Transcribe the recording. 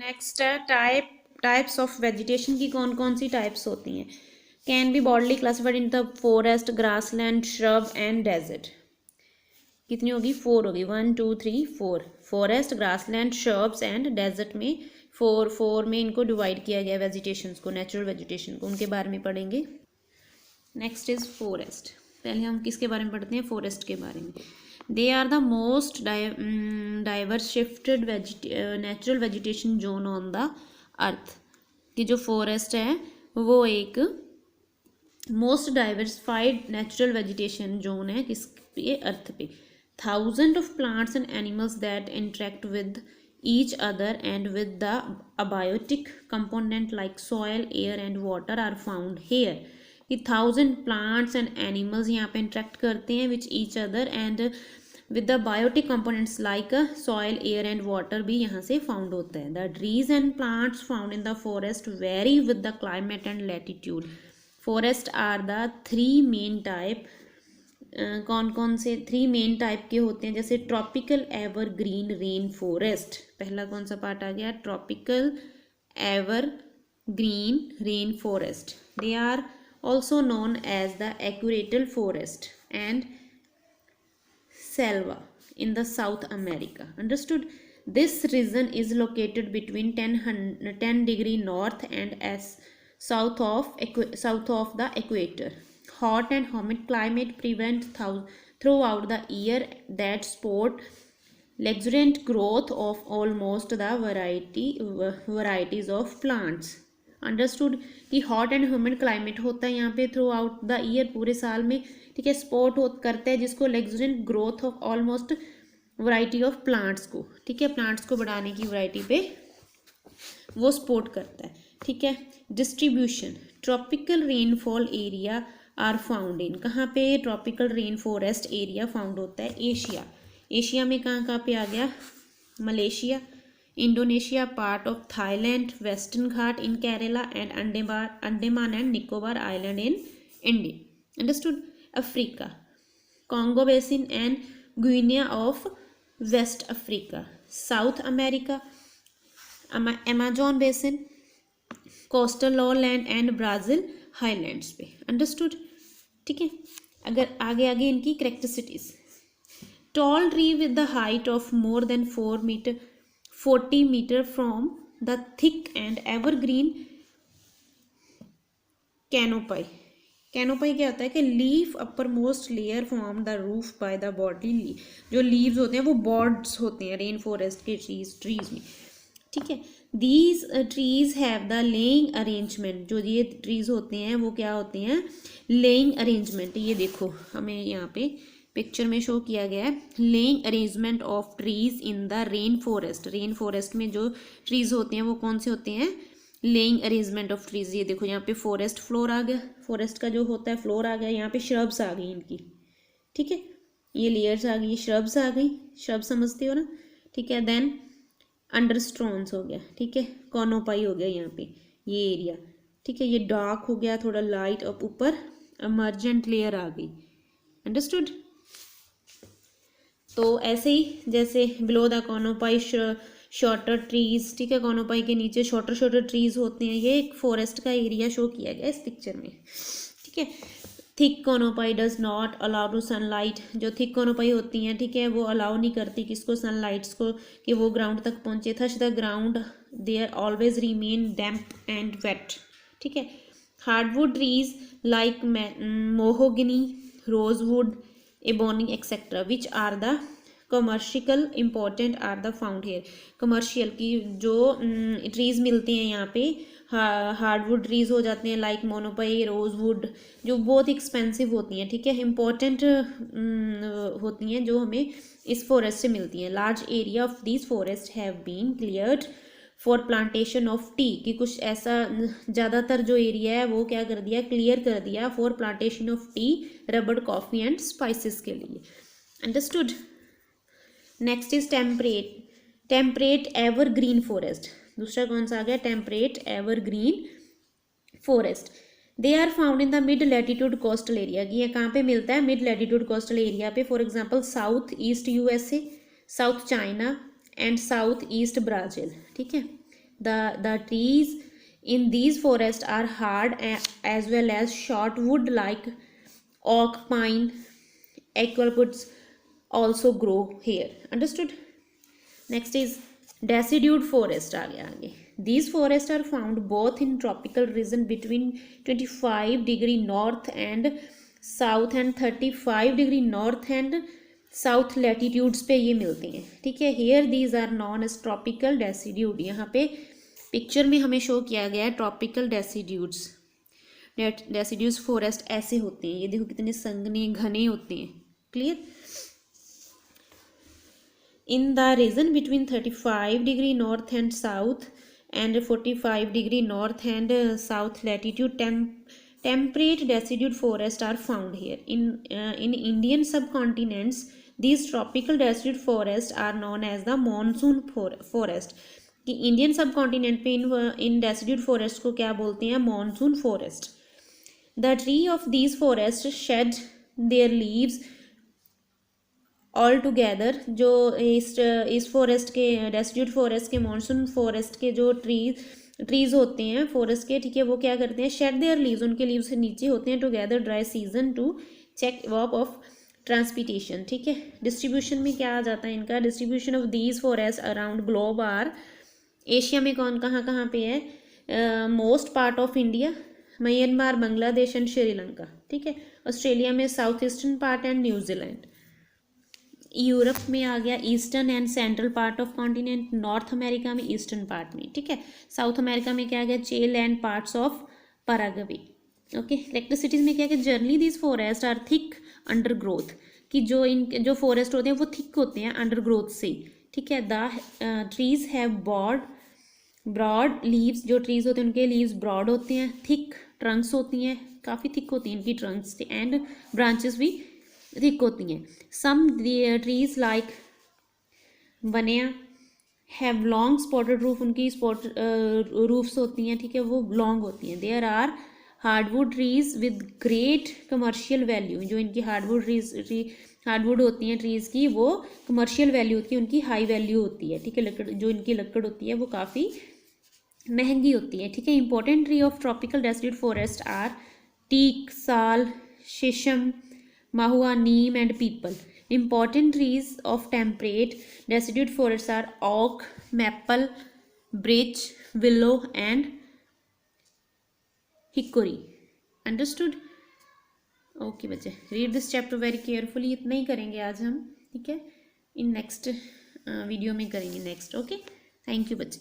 Next है types of vegetation की कौन कौन सी टाइप्स होती हैं। Can be broadly classified in the forest, grassland, shrub and desert. कितनी होगी? 4 होगी। 1 2 3 4। Forest, grassland, shrubs and desert में फोर में इनको डिवाइड किया गया वेजिटेशन को, नेचुरल वेजिटेशन को, उनके बारे में पढ़ेंगे। Next is forest. पहले हम किसके बारे में पढ़ते हैं? फॉरेस्ट के बारे में। They are the most diverse shifted natural vegetation zone on the earth. कि जो फॉरेस्ट है वो एक most diversified natural vegetation zone है किस पे? अर्थ पे। Thousand of plants and animals that interact with each other and with the abiotic component like soil, air and water are found here. कि 1000 plants and animals यहाँ पे interact करते हैं with each other and with the biotic components like soil, air and water भी यहाँ से found होता है. The trees and plants found in the forest vary with the climate and latitude. Forest are the three main type. कौन कौन से 3 main type के होते हैं? जैसे ट्रॉपिकल एवरग्रीन रेन फॉरेस्ट। पहला कौन सा पार्ट आ गया? Tropical evergreen rain forest. They are also known as the equatorial forest and selva in the South America. Understood? This region is located between 10 degree north and south of the equator. Hot and humid climate prevent throughout the year that support luxuriant growth of almost the varieties of plants. Understood? कि hot and humid climate होता है यहाँ पे throughout the year, पूरे साल में, ठीक है, सपोर्ट करता है जिसको luxuriant growth of almost variety of plants को, ठीक है, प्लांट्स को बढ़ाने की वैरायटी पे वो सपोर्ट करता है, ठीक है। Distribution, tropical rainfall area are found in, कहाँ पे? Tropical rain forest area found होता है एशिया। एशिया में कहाँ पे आ गया? Malaysia, Indonesia, part of Thailand, western Ghat in Kerala and Andaman and Nicobar island in India. Understood? Africa, Congo basin and Guinea of west Africa. South America, Amazon basin, coastal lowland and Brazil highlands पे। Understood? ठीक है। अगर आगे इनकी characteristics, tall tree with the height of more than 40 metre from the thick and evergreen canopy. Canopy क्या होता है कि leaf upper most layer form the roof by the body. जो लीव्स होते हैं वो बॉर्ड्स होते हैं रेन फॉरेस्ट के ट्रीज में, ठीक है। These trees have the laying arrangement. जो ये ट्रीज होते हैं वो क्या होते हैं? Laying arrangement. ये देखो हमें यहाँ पे पिक्चर में शो किया गया है, laying arrangement of trees in the rain forest. Rain forest में जो ट्रीज होते हैं वो कौन से होते हैं? Laying arrangement of trees. ये देखो यहाँ पे फॉरेस्ट फ्लोर आ गया, फॉरेस्ट का जो होता है फ्लोर आ गया, यहाँ पे श्रब्स आ गई इनकी, ठीक है, ये लेयर्स आ गई, श्रब्स आ गई, श्रब समझते हो ना, ठीक है। देन अंडरस्टोन्स हो गया, ठीक है, कॉनोपाई हो गया यहाँ पे ये एरिया, ठीक है, ये डार्क हो गया, थोड़ा लाइट, और ऊपर इमर्जेंट लेयर आ गई। अंडरस्टूड? तो ऐसे ही जैसे बिलो द कॉनोपाई शॉर्टर ट्रीज, ठीक है, कॉनोपाई के नीचे शॉर्टर ट्रीज होते हैं। ये एक फॉरेस्ट का एरिया शो किया गया इस पिक्चर में, ठीक है। Thick canopy does not allow to sunlight. जो थिक कॉनोपाई होती हैं, ठीक है, वो अलाउ नहीं करती किसको? सनलाइट्स को, कि वो ग्राउंड तक पहुँचे। Thus the ground there always remain damp and wet, ठीक है। Hardwood trees like mahogany, rosewood, ebony etcetera which are the commercial important are the found here. Commercial की जो ट्रीज मिलती हैं यहाँ पे, हार्डवुड ट्रीज हो जाते हैं लाइक मोनोपाई, रोजवुड, जो बहुत एक्सपेंसिव होती हैं, ठीक है, इम्पोर्टेंट होती हैं, जो हमें इस फॉरेस्ट से मिलती हैं। Large area of this forest have been cleared for plantation of tea. कि कुछ ऐसा ज़्यादातर जो एरिया है वो क्या कर दिया? क्लियर कर दिया for plantation of tea, rubber, coffee and spices के लिए। Understood? Next is temperate evergreen forest. दूसरा कौन सा आ गया? Temperate evergreen forest. They are found in the mid latitude coastal area. ये कहाँ पे मिलता है? मिड लैटिट्यूड कोस्टल एरिया पे। For example south east USA, south China and south east Brazil, ठीक है। The trees in these forests are hard as well as short wood like oak, pine, eucalyptus also grow here. Understood? Next is decidued forest आ गया आगे. These forests are found both in tropical region between 25 degree north and south and 35 degree north and south latitudes पे ये मिलते हैं. ठीक है. Here these are known as tropical deciduous. यहाँ पे पिक्चर में हमें शो किया गया है ट्रॉपिकल डेसीड्यूड्स. डेसीड्यूड्स फॉरेस्ट ऐसे होते हैं. ये देखो कितने संघने घने होते हैं. Clear? In the region between 35 degree north and south and 45 degree north and south latitude, temperate decidued forests are found here. In Indian subcontinents, these tropical decidued forests are known as the monsoon forest. कि Indian सब continent पे इन डेसिड्यूड forest को क्या बोलते हैं? Monsoon forest. The tree of these forest shade their leaves all together. जो इस forest के डेसिड्यूड फॉरेस्ट के मॉनसून फॉरेस्ट के जो ट्रीज होते हैं फॉरेस्ट के, ठीक है, वो क्या करते हैं? शेड देयर लीव्स, उनके लीव्स से नीचे होते हैं together dry season to check work of transpiration. ठीक है. डिस्ट्रीब्यूशन में क्या आ जाता है इनका? Distribution of these forest around globe are. Asia में कौन कहाँ पे है? Most part of India, Myanmar, Bangladesh and Sri Lanka. ठीक है. ऑस्ट्रेलिया में south eastern part and New Zealand. Europe में आ गया eastern and central part of continent. North America में ईस्टर्न पार्ट में. ठीक है. साउथ अमेरिका में क्या आ गया? Chile and parts of Paraguay. Okay. Electricities में क्या है? Generally these forest are thick under growth. कि जो फॉरेस्ट होते हैं वो थिक होते हैं अंडर ग्रोथ से. ठीक है. The trees have broad leaves. जो ट्रीज होते हैं उनके लीव्स ब्रॉड होते हैं. थिक ट्रंक्स होती हैं, काफ़ी थिक होती हैं इनकी ट्रंक्स. एंड ब्रांचेस भी थिक होती हैं. Some trees like banyan have long spotted roof. उनकी स्पॉट रूफ्स होती हैं. ठीक है. वो लॉन्ग होती हैं. There are hardwood trees with great commercial value. जो इनकी हार्डवुड होती हैं ट्रीज़ की, वो कमर्शियल वैल्यू होती है, उनकी हाई वैल्यू होती है. ठीक है. लकड़, जो इनकी लकड़ होती है वो काफ़ी महंगी होती है. ठीक है. Important tree of tropical deciduous forest are teak, sal, sheesham, mahua, neem and people. Important trees of temperate decidued forests are oak, maple, birch, willow and hickory. Understood? Okay बच्चे, read this chapter very carefully. इतना ही करेंगे आज हम. ठीक है. In next video में करेंगे next. Okay. Thank you बच्चे.